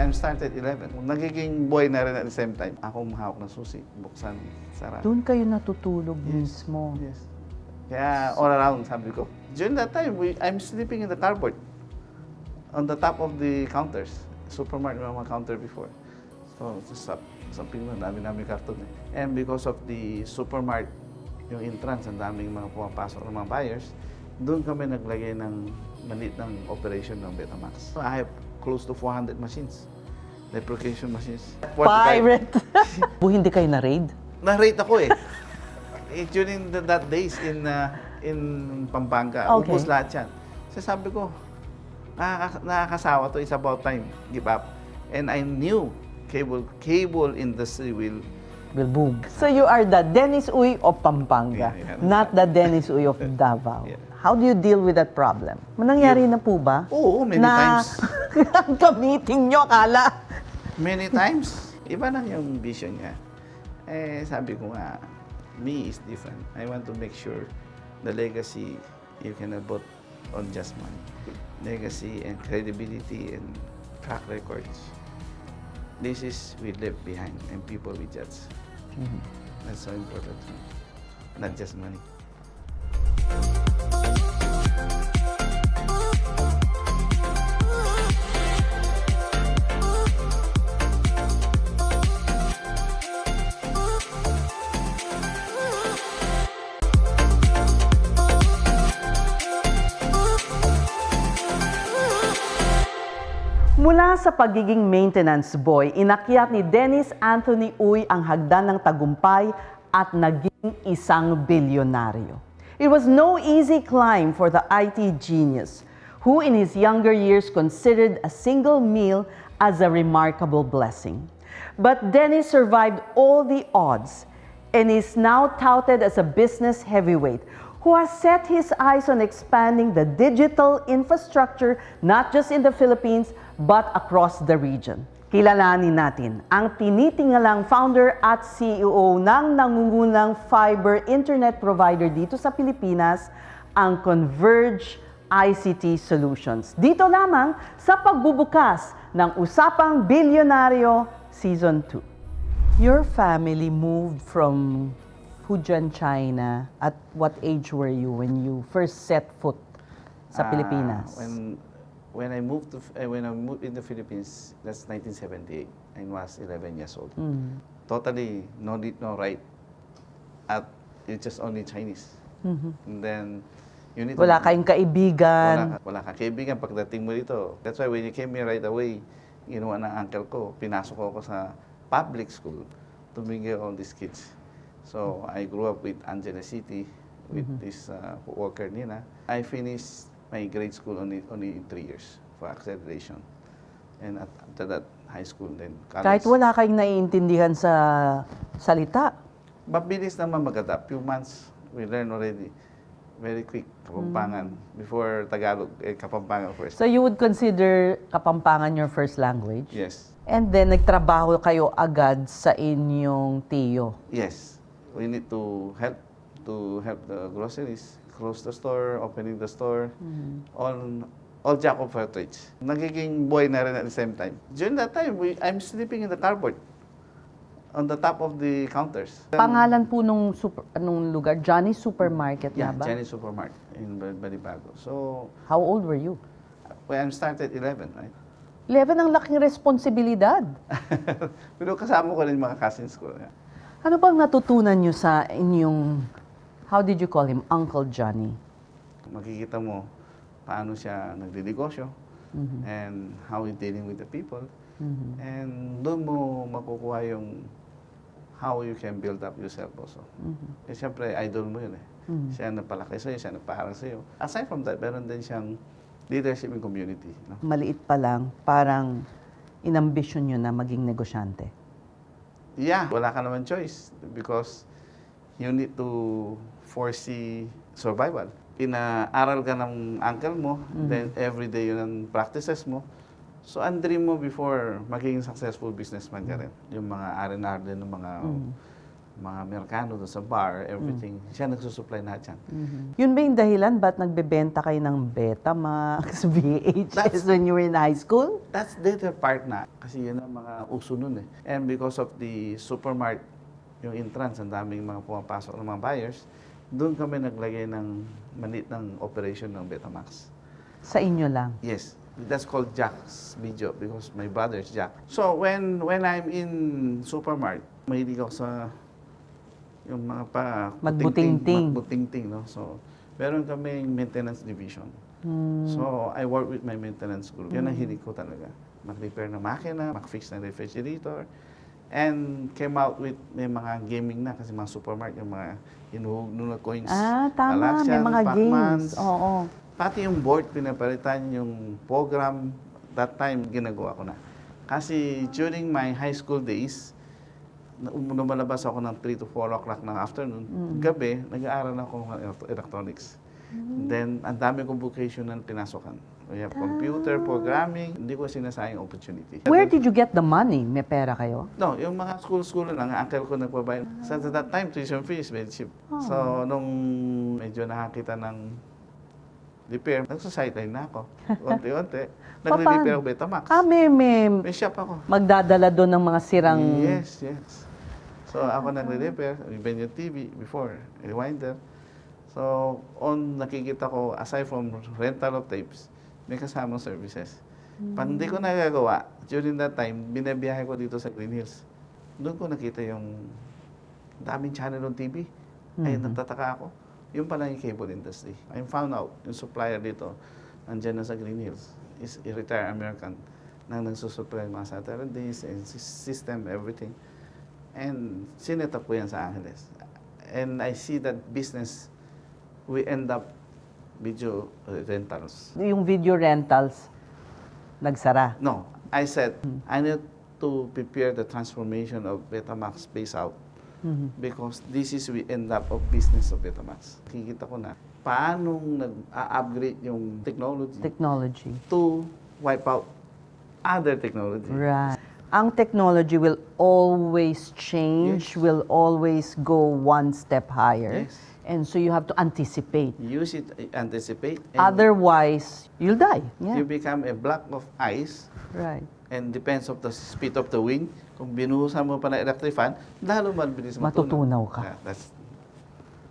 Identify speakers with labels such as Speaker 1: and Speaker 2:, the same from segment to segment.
Speaker 1: When I started 11, nagiging boy na rin at the same time. Ako mahawak ng susi, buksan, sara.
Speaker 2: Doon kayo natutulog mismo.
Speaker 1: Yes. Kaya all around, sabi ko. During that time, I'm sleeping in the cardboard. On the top of the counters. Supermarket may mga counter before. So, sa Pino, dami-dami karton eh. And because of the supermarket, yung entrance, ang daming mga pumapasok ng mga buyers, doon kami naglagay ng maliit ng operation ng Betamax. So, I have close to 400 machines. Deprecation machines.
Speaker 2: Pirate! Hindi kayo na-raid?
Speaker 1: Na-rate ako eh. During that days in Pampanga,
Speaker 2: Okay.
Speaker 1: ubos lahat yan. So sabi ko, nakakasawa to, it's about time, give up. And I knew cable industry will
Speaker 2: boom. So you are the Dennis Uy of Pampanga,
Speaker 1: Yeah.
Speaker 2: not the Dennis Uy of Davao.
Speaker 1: Yeah.
Speaker 2: How do you deal with that problem? Nangyari na po ba?
Speaker 1: Oo, many times.
Speaker 2: Ang ka-meeting nyo, akala.
Speaker 1: Many times. Iba lang yung vision niya. Eh, sabi ko nga, me is different. I want to make sure the legacy you cannot put on just money. Legacy and credibility and track records. This is we left behind and people we judge. That's so important. Not just money.
Speaker 2: Mula sa pagiging maintenance boy, inakyat ni Dennis Anthony Uy ang hagdan ng tagumpay at naging isang bilyonaryo. It was no easy climb for the IT genius, who in his younger years considered a single meal as a remarkable blessing. But Dennis survived all the odds and is now touted as a business heavyweight who has set his eyes on expanding the digital infrastructure not just in the Philippines but across the region. Kilalanin natin ang tinitingalang founder at CEO ng nangungunang fiber internet provider dito sa Pilipinas, ang Converge ICT Solutions. Dito lamang sa pagbubukas ng Usapang Bilyonaryo Season 2. Your family moved from Fujian, China. At what age were you when you first set foot sa Pilipinas?
Speaker 1: When I moved in the Philippines, that's 1978. I was 11 years old. Totally no read, no write. At it's just only Chinese. And then you need
Speaker 2: Wala kayong kaibigan.
Speaker 1: Wala kang kaibigan pagdating mo dito. That's why when you came here right away, ginawa ng uncle ko, pinasok ko sa public school to bring all these kids. So I grew up with Angela City, with this worker Nina. I finished my grade school only in 3 years for accreditation. And after that, high school, then college.
Speaker 2: Kahit wala kayong naiintindihan sa salita.
Speaker 1: Mabilis naman mag-adapt. Few months, we learn already. Very quick, Kapampangan. Before Tagalog, Kapampangan first.
Speaker 2: So you would consider Kapampangan your first language?
Speaker 1: Yes.
Speaker 2: And then nagtrabaho kayo agad sa inyong tiyo?
Speaker 1: Yes. We need to help the groceries, close the store, opening the store, all jack of all trades. Nagiging boy na rin at the same time. During that time, I'm sleeping in the cardboard on the top of the counters.
Speaker 2: Pangalan po nung lugar, Johnny Supermarket
Speaker 1: Yeah,
Speaker 2: na ba?
Speaker 1: Jenny Supermarket in Balibago. So,
Speaker 2: How old were you?
Speaker 1: when I started 11, right?
Speaker 2: 11 ang laking responsibilidad.
Speaker 1: Pero kasama ko rin yung mga cousins ko. Yeah.
Speaker 2: Ano bang natutunan nyo sa inyong, how did you call him, Uncle Johnny?
Speaker 1: Makikita mo paano siya nagdidegosyo and how he's dealing with the people. And doon mo makukuha yung how you can build up yourself also. Eh, siyempre, idol mo yun eh. Siya nagpalaki sa'yo, siya nagpaharang sa'yo. Aside from that, meron din siyang leadership in community. No?
Speaker 2: Maliit pa lang, parang inambisyon nyo na maging negosyante.
Speaker 1: Yeah, wala ka naman choice because you need to foresee survival. Inaaral ka ng uncle mo, then every day yun ang practices mo. So, ang dream mo before magiging successful businessman ka rin. Yung mga R&R din, ng mga mga Amerikano doon sa bar, everything. Siya nagsusupply lahat yan.
Speaker 2: Yun ba yung dahilan ba't nagbebenta kayo ng Betamax, VHS when you were in high school?
Speaker 1: That's the other part na. Kasi yun ang mga uso nun eh. And because of the supermarket, yung entrance, ang daming mga pumapasok ng mga buyers, doon kami naglagay ng maliit ng operation ng Betamax.
Speaker 2: Sa inyo lang?
Speaker 1: Yes. That's called Jack's video because my brother is Jack. So when I'm in supermarket, mahilig ako sa yung mga magbutingting, no? So, meron kaming maintenance division. So, I work with my maintenance group. Yan ang hilig ko talaga. Mag-repair ng makina, mag-fix ng refrigerator, and came out with may mga gaming na kasi mga supermarket, yung mga inuhugno na coins.
Speaker 2: Tama. May mga games. Oo.
Speaker 1: Pati yung board, pinapalitan yung program, that time, ginagawa ko na. Kasi during my high school days, lumalabas ako ng 3 to 4 o'clock ng afternoon. Gabi, nag-aaral ako ng electronics. Then, ang dami kong vocational pinasokan. We have computer, programming, hindi ko sinasayang opportunity.
Speaker 2: Where did you get the money? May pera kayo?
Speaker 1: No, yung mga school lang, uncle ko nagpabayad. So, at that time, tuition fee is very cheap. So, nung medyo nakakita ng repair, nagsa-sideline na ako. Unti-unti. Nagre-repair ako Betamax. May shop ako.
Speaker 2: Magdadala doon ng mga sirang...
Speaker 1: Yes. So, ako nagre-repair. Even yung TV before, rewinder. So, nakikita ko, aside from rental of tapes, may kasamang services. Pag hindi ko nagagawa, during that time, binabiyahe ko dito sa Green Hills. Doon ko nakita yung daming channel on TV. Ay, nagtataka ako. Yung pala yung cable industry. I found out, yung supplier dito, andyan na sa Green Hills, is a retired American na nagsusupply ng mga satellites and system, everything. And sinetap ko yan sa Angeles. And I see that business, we end up video rentals.
Speaker 2: Yung video rentals, nagsara?
Speaker 1: No, I said, I need to prepare the transformation of Betamax space out. Because this is we end up of business of Betamax. Kikita ko na paano nag-upgrade yung technology to wipe out other technology.
Speaker 2: Right. Ang technology will always change, will always go one step higher.
Speaker 1: Yes.
Speaker 2: And so you have to anticipate.
Speaker 1: Use it, anticipate. And
Speaker 2: Otherwise, you'll die.
Speaker 1: you become a block of ice.
Speaker 2: Right.
Speaker 1: And depends of the speed of the wind. Kung binuhusan mo pa na electric fan, lalo mabilis
Speaker 2: Matutunaw ka.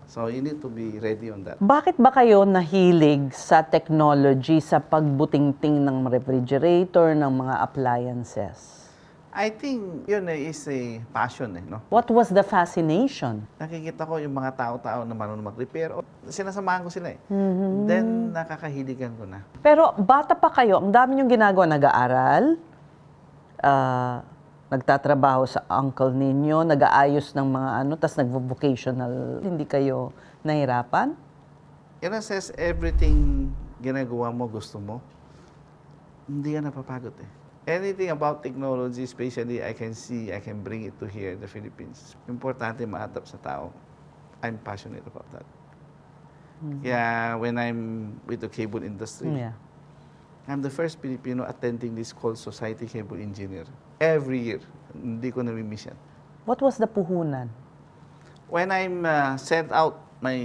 Speaker 1: So you need to be ready on that.
Speaker 2: Bakit ba kayo nahilig sa technology, sa pagbutingting ng refrigerator, ng mga appliances?
Speaker 1: I think yun is a passion no?
Speaker 2: What was the fascination?
Speaker 1: Nakikita ko yung mga tao-tao na marunong mag-repair. Sinasamahan ko sila Then nakakahiligan ko na.
Speaker 2: Pero bata pa kayo, ang dami niyong ginagawa, nag-aaral, nagtatrabaho sa uncle ninyo, nag-aayos ng mga tas nag-vocational. Hindi kayo nahirapan?
Speaker 1: In a sense, everything ginagawa mo, gusto mo, hindi ka napapagod Anything about technology, especially I can bring it to here in the Philippines. Importante ma-adapt sa tao. I'm passionate about that. Kaya when I'm with the cable industry, I'm the first Filipino attending this called Society Cable Engineer. Every year. Hindi ko nami-miss yan.
Speaker 2: What was the puhunan?
Speaker 1: When I'm sent out my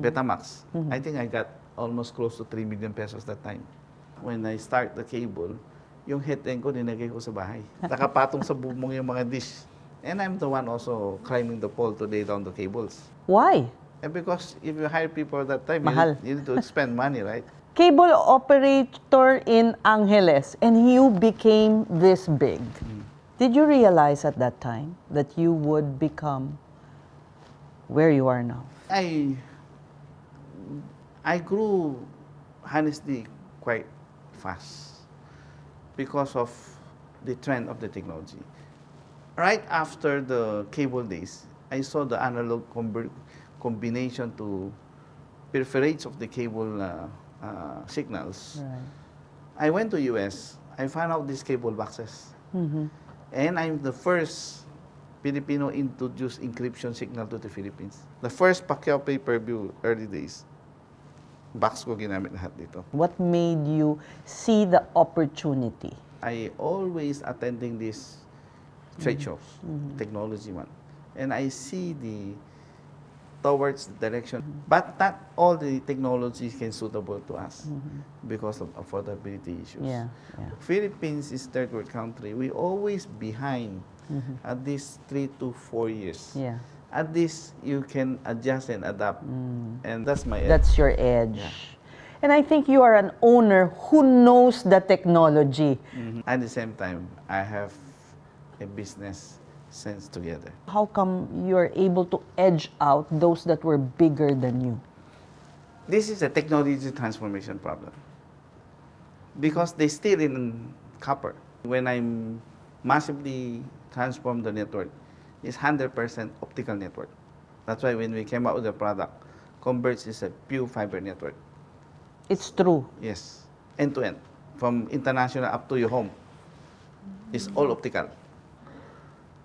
Speaker 1: Betamax, I think I got almost close to 3 million pesos that time. When I start the cable, yung head end ko, ninagay ko sa bahay. Nakapatong sa bubong yung mga dish. And I'm the one also climbing the pole to lay down the cables.
Speaker 2: Why?
Speaker 1: Because if you hire people that time,
Speaker 2: Mahal.
Speaker 1: you need to spend money, right?
Speaker 2: Cable operator in Angeles, and you became this big. Did you realize at that time that you would become where you are now?
Speaker 1: I grew, honestly, quite fast because of the trend of the technology. Right after the cable days, I saw the analog combination to perforates of the cable signals.
Speaker 2: Right.
Speaker 1: I went to US. I found out these cable boxes. And I'm the first Filipino introduced encryption signal to the Philippines. The first Pacquiao pay-per-view early days. Box ko ginamit lahat dito.
Speaker 2: What made you see the opportunity?
Speaker 1: I always attending these trade shows, technology one. and I see towards the direction, but not all the technologies can suitable to us because of affordability issues.
Speaker 2: Yeah, yeah.
Speaker 1: Philippines is third world country. We always behind at least 3 to 4 years.
Speaker 2: Yeah.
Speaker 1: At least you can adjust and adapt, and that's my edge.
Speaker 2: That's your edge.
Speaker 1: Yeah.
Speaker 2: And I think you are an owner who knows the technology.
Speaker 1: At the same time, I have a business sense together.
Speaker 2: How come you're able to edge out those that were bigger than you?
Speaker 1: This is a technology transformation problem because they still in copper. When I massively transform the network, it's 100% optical network. That's why when we came out with the product, Converge is a pure fiber network.
Speaker 2: It's true.
Speaker 1: Yes, end to end, from international up to your home. It's all optical.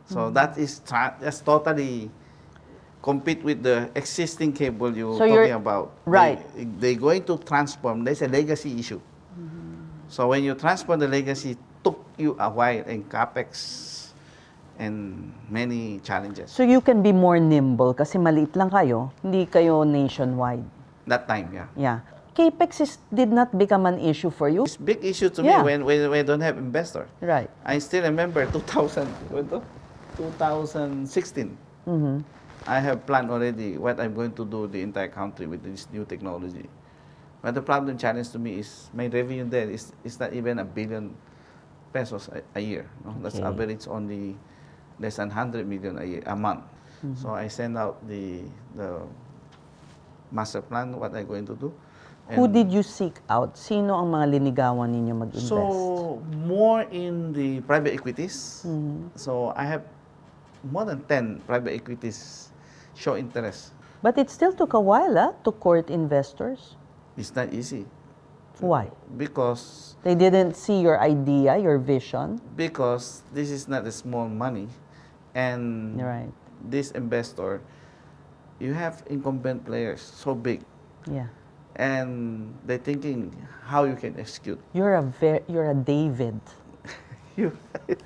Speaker 1: So that is that's totally compete with the existing cable you're
Speaker 2: So
Speaker 1: talking
Speaker 2: you're-
Speaker 1: about.
Speaker 2: right.
Speaker 1: They're going to transform. There's a legacy issue. So when you transform the legacy, took you a while in capex and many challenges.
Speaker 2: So you can be more nimble kasi maliit lang kayo, hindi kayo nationwide.
Speaker 1: That time, yeah.
Speaker 2: Yeah. Capex did not become an issue for you?
Speaker 1: It's big issue to
Speaker 2: Yeah.
Speaker 1: me when we don't have investor.
Speaker 2: Right.
Speaker 1: I still remember 2016. I have planned already what I'm going to do the entire country with this new technology. But the problem challenge to me is my revenue there is not even $1 billion a year. No? That's
Speaker 2: Okay.
Speaker 1: average only less than 100 million a month. So I send out the master plan, what I'm going to do.
Speaker 2: Who
Speaker 1: And
Speaker 2: did you seek out? Sino ang mga linigawan ninyo mag-invest?
Speaker 1: so more in the private equities. So I have more than 10 private equities show interest.
Speaker 2: But it still took a while to court investors.
Speaker 1: It's not easy
Speaker 2: Why?
Speaker 1: because
Speaker 2: They didn't see your idea, your vision.
Speaker 1: this is not a small money, and
Speaker 2: Right.
Speaker 1: this investor, you have incumbent players so big,
Speaker 2: Yeah.
Speaker 1: and they're thinking how you can execute.
Speaker 2: You're a David,
Speaker 1: You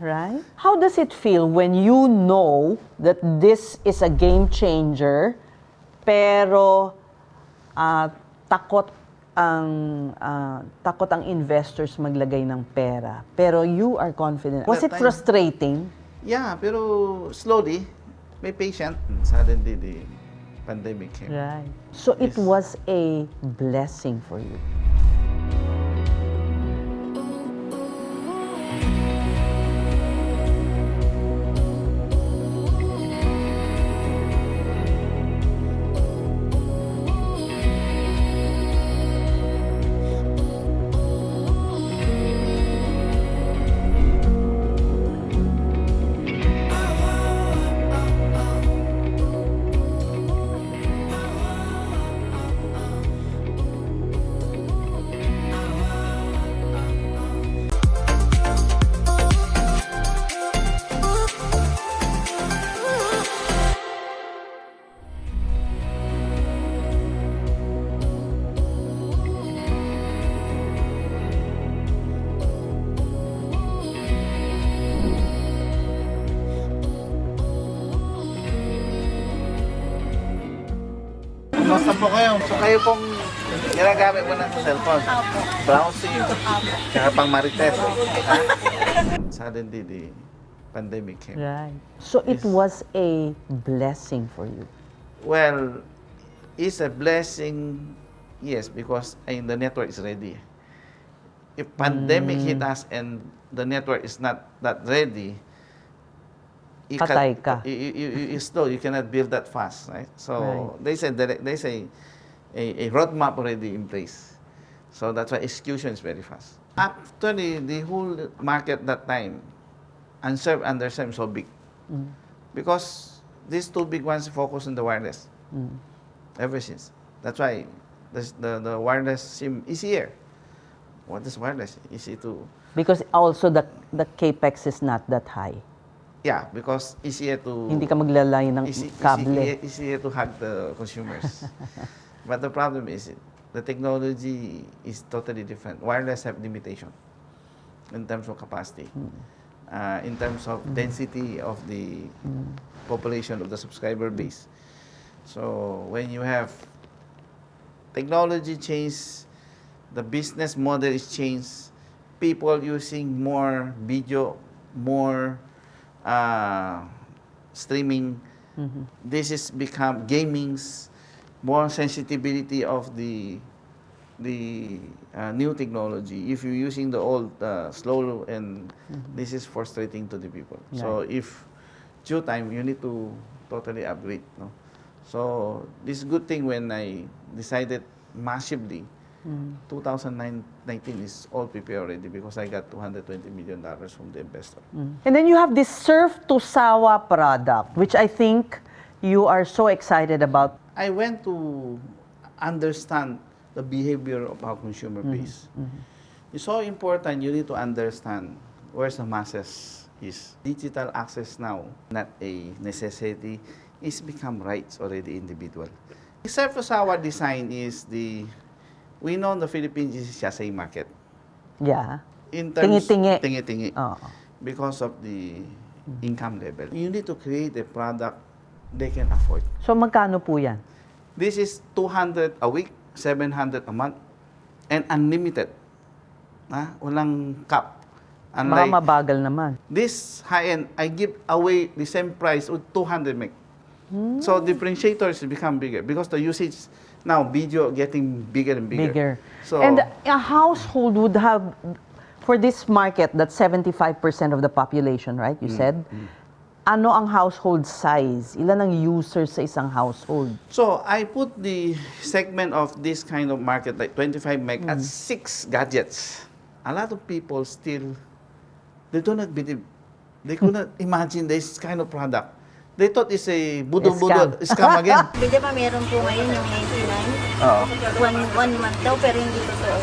Speaker 2: right? How does it feel when you know that this is a game changer, pero takot ang investors maglagay ng pera, pero you are confident. Was it
Speaker 1: That time-
Speaker 2: frustrating?
Speaker 1: Yeah, pero slowly, may patient. Suddenly, the pandemic came.
Speaker 2: Right. So it
Speaker 1: Yes.
Speaker 2: was a blessing for you.
Speaker 1: Kumusta po kayo? So kayo pong ginagamit mo ng cellphone?
Speaker 3: Opo.
Speaker 1: Browsing,
Speaker 3: Opo.
Speaker 1: tsaka pang marites. Ha? Suddenly, the pandemic came.
Speaker 2: Right. So it
Speaker 1: Yes.
Speaker 2: was a blessing for you.
Speaker 1: Well, it's a blessing, yes, because the network is ready. If pandemic hit us and the network is not that ready,
Speaker 2: Patay ka.
Speaker 1: You slow. You cannot build that fast, right? So
Speaker 2: Right.
Speaker 1: there's a roadmap already in place. So that's why execution is very fast. Actually, the whole market that time, unserved, underserved, so big, because these two big ones focus on the wireless. Ever since, that's why the wireless seem easier. What is wireless? Easy to.
Speaker 2: Because also the capex is not that high.
Speaker 1: Yeah, because easier to.
Speaker 2: Hindi ka maglalay ng kable.
Speaker 1: Easier to hack the consumers. But the problem is the technology is totally different. Wireless have limitation in terms of capacity. in terms of density of the population of the subscriber base. So when you have technology change, the business model is changed, people using more video, more streaming, this is become gamings, more sensitivity of the new technology. If you're using the old slow, and this is frustrating to the people.
Speaker 2: Yeah.
Speaker 1: So if due time, you need to totally upgrade. No? So this is good thing when I decided massively. 2019 is all prepared already because I got $220 million from the investor.
Speaker 2: And then you have this Surf to Sawa product, which I think you are so excited about.
Speaker 1: I went to understand the behavior of our consumer base. It's so important, you need to understand where the masses is. Digital access now, not a necessity, it's become rights already individual. The Surf to Sawa design is we know the Philippines is just a market.
Speaker 2: Yeah.
Speaker 1: In terms,
Speaker 2: Tingi-tingi.
Speaker 1: tingi-tingi.
Speaker 2: Oo.
Speaker 1: Because of the income level. You need to create a product they can afford.
Speaker 2: So magkano po yan?
Speaker 1: This is 200 a week, 700 a month, and unlimited. Walang cap.
Speaker 2: Baka mabagal naman.
Speaker 1: This high-end, I give away the same price with 200 meg. So differentiators become bigger because the usage now video getting bigger and bigger. So
Speaker 2: And a household would have, for this market, that's 75% of the population, right? You said. Ano ang household size? Ilan ang users sa isang household?
Speaker 1: So I put the segment of this kind of market, like 25 meg, at 6 gadgets. A lot of people still, they do not believe, they could not imagine this kind of product. They thought it's a budol-budol, scam again.
Speaker 3: Di ba meron po ngayon yung 99?
Speaker 1: Oo.
Speaker 3: One month daw, pero hindi totoo.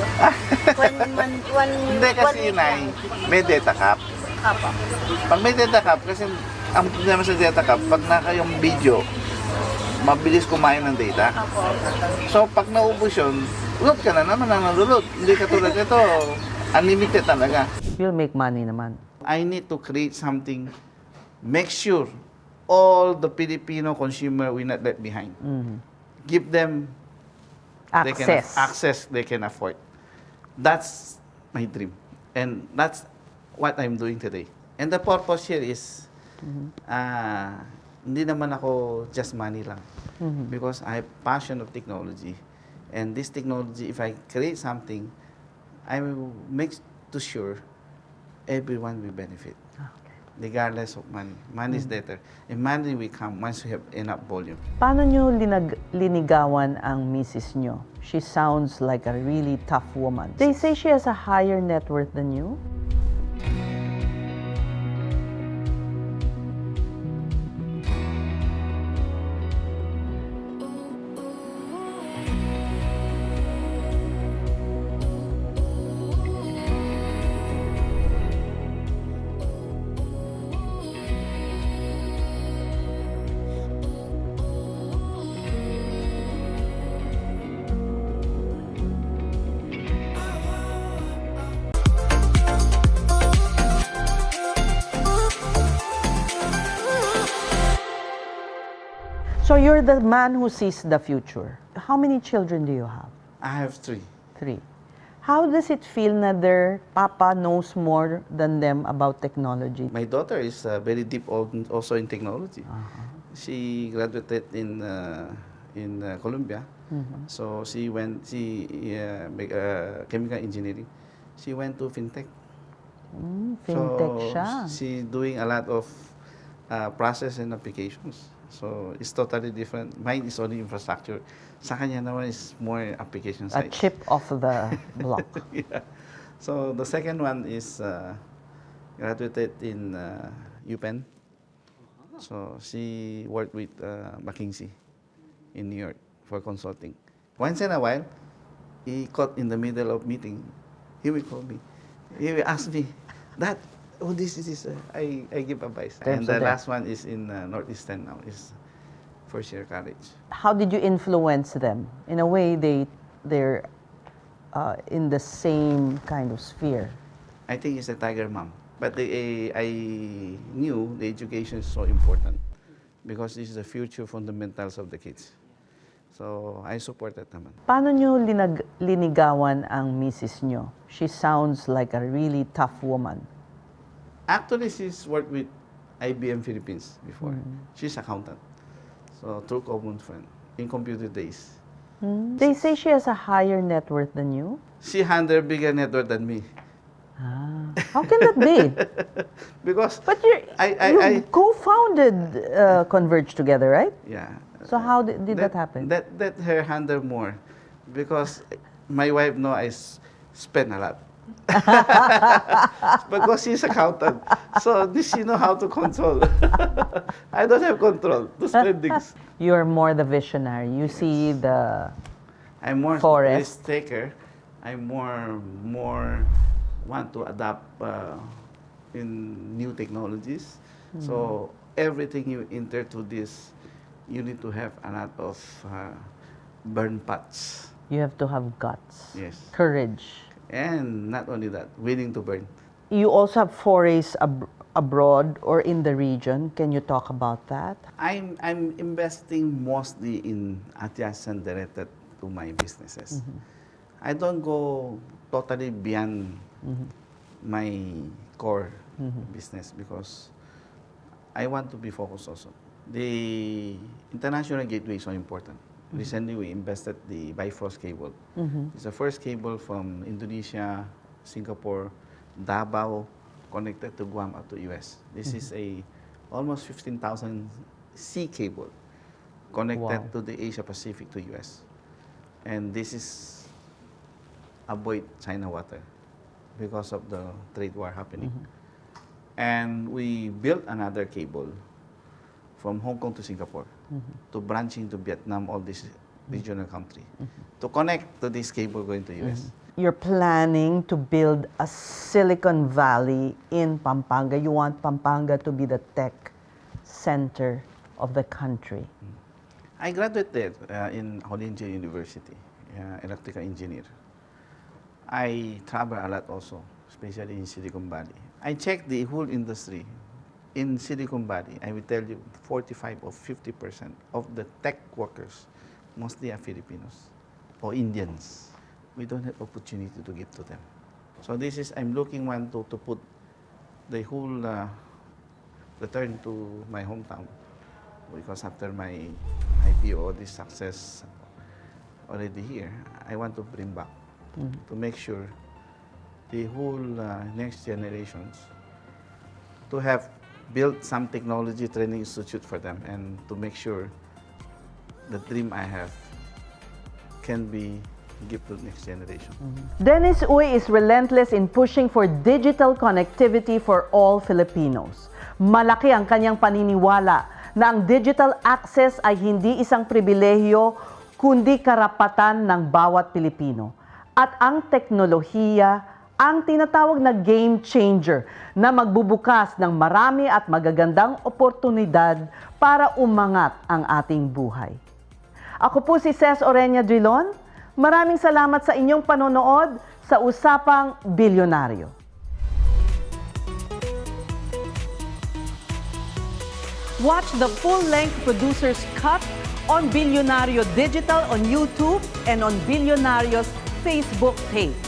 Speaker 1: Hindi kasi
Speaker 3: week
Speaker 1: yun ay
Speaker 3: lang.
Speaker 1: may data cap.
Speaker 3: Apo.
Speaker 1: Pag may data cap, kasi ang problema sa data cap, pag naka yung video, mabilis kumain ng data.
Speaker 3: Apo.
Speaker 1: So pag naubos yun, load ka na naman ang nalulod. Hindi katulad ito, unlimited talaga.
Speaker 2: You'll make money naman.
Speaker 1: I need to create something, make sure all the Filipino consumer will not left behind. Give them access they can afford. That's my dream. And that's what I'm doing today. And the purpose here is, hindi naman ako just money lang. Because I have passion of technology. And this technology, if I create something, I will make to sure everyone will benefit. Regardless of money. Money is better. And money will come once you have enough volume.
Speaker 2: Paano nyo linigawan ang misis nyo? She sounds like a really tough woman. They say she has a higher net worth than you? So you're the man who sees the future. How many children do you have?
Speaker 1: I have 3.
Speaker 2: 3. How does it feel na their papa knows more than them about technology?
Speaker 1: My daughter is very deep also in technology. She graduated in Columbia. So she make chemical engineering. She went to fintech.
Speaker 2: Fintech
Speaker 1: so
Speaker 2: siya.
Speaker 1: She's doing a lot of process and applications. So it's totally different. Mine is only infrastructure. Sa kanya naman is more application
Speaker 2: A
Speaker 1: side.
Speaker 2: chip off the block.
Speaker 1: Yeah. So the second one is graduated in UPenn. So she worked with McKinsey in New York for consulting. Once in a while, he caught in the middle of meeting, he will call me. He will ask me, Dad, this is I give advice. And the last one is in Northeastern now, is first year college.
Speaker 2: How did you influence them? In a way, they're in the same kind of sphere.
Speaker 1: I think it's a tiger mom. But I knew the education is so important because this is the future fundamentals of the kids. So I support that naman.
Speaker 2: Paano nyo linigawan ang misis nyo? She sounds like a really tough woman.
Speaker 1: Actually, she's worked with IBM Philippines before. She's accountant. So through common friend in computer days.
Speaker 2: They say she has a higher net worth than you?
Speaker 1: She handled bigger net worth than me.
Speaker 2: Ah, how can that be?
Speaker 1: Because
Speaker 2: But you
Speaker 1: I
Speaker 2: co-founded Converge together, right?
Speaker 1: yeah.
Speaker 2: So how did that happen?
Speaker 1: That her handle more, because my wife know I spend a lot. Because she's accountant, so she know how to control. I don't have control to spendings.
Speaker 2: You're more the visionary. You see the
Speaker 1: I'm more
Speaker 2: forest.
Speaker 1: risk taker. I'm more want to adapt in new technologies. So everything you enter to this, you need to have a lot of burn pots.
Speaker 2: You have to have guts,
Speaker 1: Yes.
Speaker 2: courage.
Speaker 1: And not only that, willing to burn.
Speaker 2: You also have forays abroad or in the region. Can you talk about that?
Speaker 1: I'm investing mostly in adjacent directed to my businesses. I don't go totally beyond my core business because I want to be focused also. The international gateway is so important. Recently, we invested the Bifrost cable. It's the first cable from Indonesia, Singapore, Davao, connected to Guam up to US. This is a almost 15,000 sea cable connected
Speaker 2: Wow.
Speaker 1: to the Asia Pacific to US. And this is avoid China water because of the trade war happening. And we built another cable from Hong Kong to Singapore to branching to Vietnam, all this regional country, to connect to this cable going to US.
Speaker 2: You're planning to build a Silicon Valley in Pampanga. You want Pampanga to be the tech center of the country.
Speaker 1: I graduated in Holinja University, electrical engineer. I travel a lot also, especially in Silicon Valley. I checked the whole industry. In Silicon Valley, I will tell you 45 or 50% of the tech workers mostly are Filipinos or Indians. We don't have opportunity to give to them. So this is, I'm looking one to put the whole return to my hometown, because after my IPO, this success already here, I want to bring back to make sure the whole next generations to have built some technology training institute for them and to make sure the dream I have can be given to the next generation.
Speaker 2: Dennis Uy is relentless in pushing for digital connectivity for all Filipinos. Malaki ang kanyang paniniwala na ang digital access ay hindi isang pribilehyo kundi karapatan ng bawat Pilipino. At ang teknolohiya ang tinatawag na game changer na magbubukas ng marami at magagandang oportunidad para umangat ang ating buhay. Ako po si Ces Orenia Drilon. Maraming salamat sa inyong panonood sa Usapang Bilyonaryo. Watch the full-length producer's cut on Bilyonaryo Digital on YouTube and on Bilyonaryo's Facebook page.